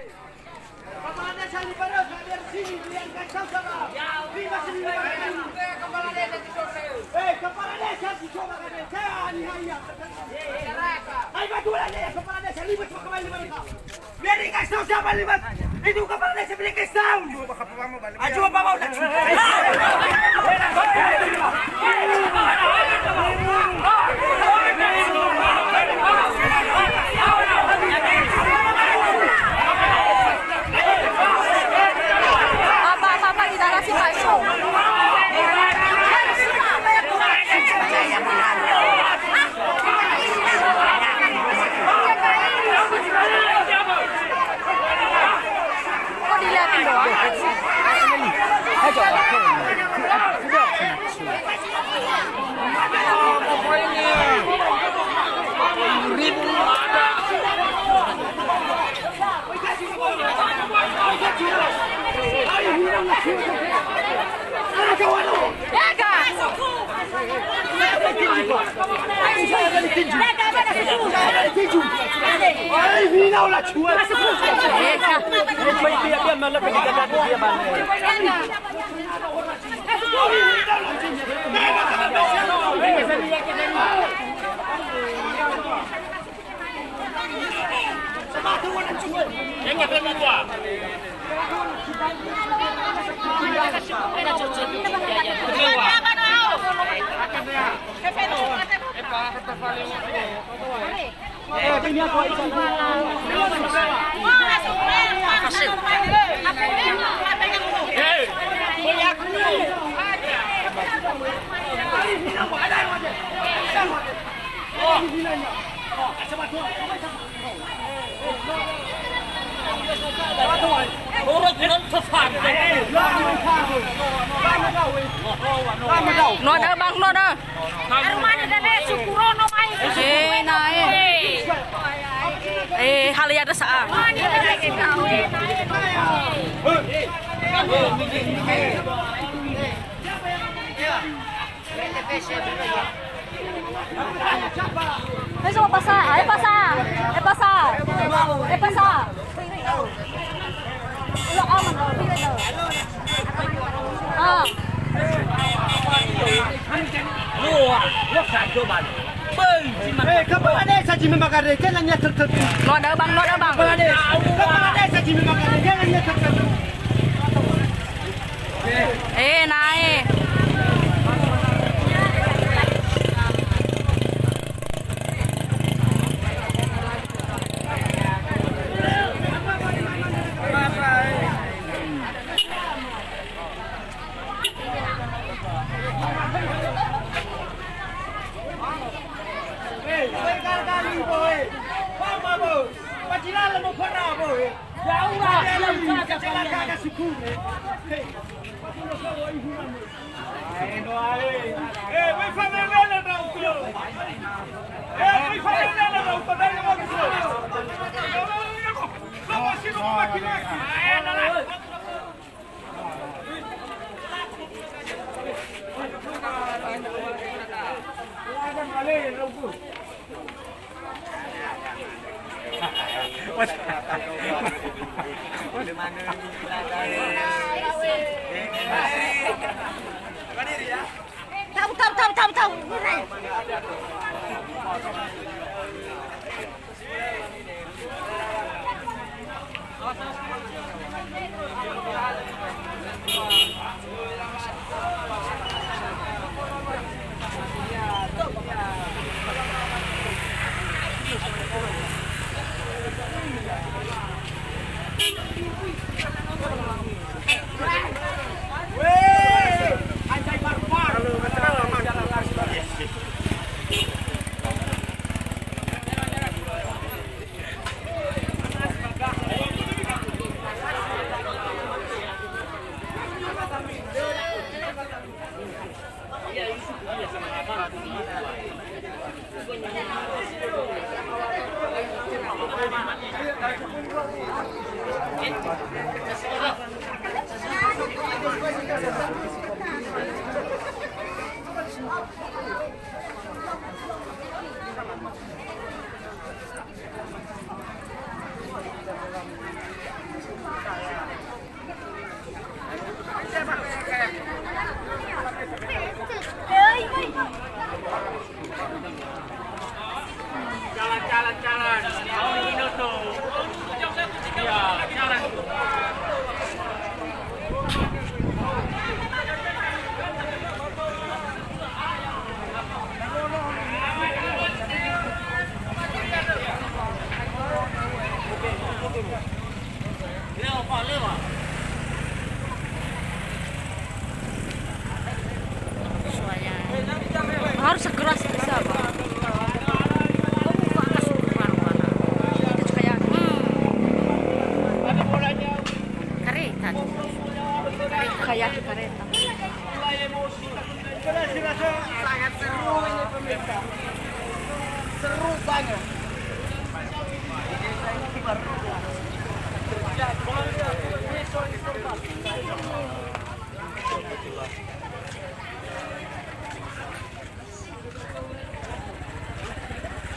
Kepala desa di mana? Dari sini yang kacau sama. Lima sini. Kepala desa di sana. Kepala desa di sana kan? Saya ni hanya. Hai batu lagi kepala desa lima cuma kembali mereka. Biar dikasih siapa lima? Itu kepala desa beli kasih. Ajo bawa udah. Nó đỡ băng nó đỡ. Naik. Hal yang ada sah. Eso pasa, pasa. Lo aman lo, pilih lo. Lo sah coba. Kepala desa Jimmy Makare, jalannya tertutup. Lo ada bang. Kepala desa Jimmy Makare, jalannya tertutup. Naik. Tahu. เร็วก่อนเร็วอ่ะ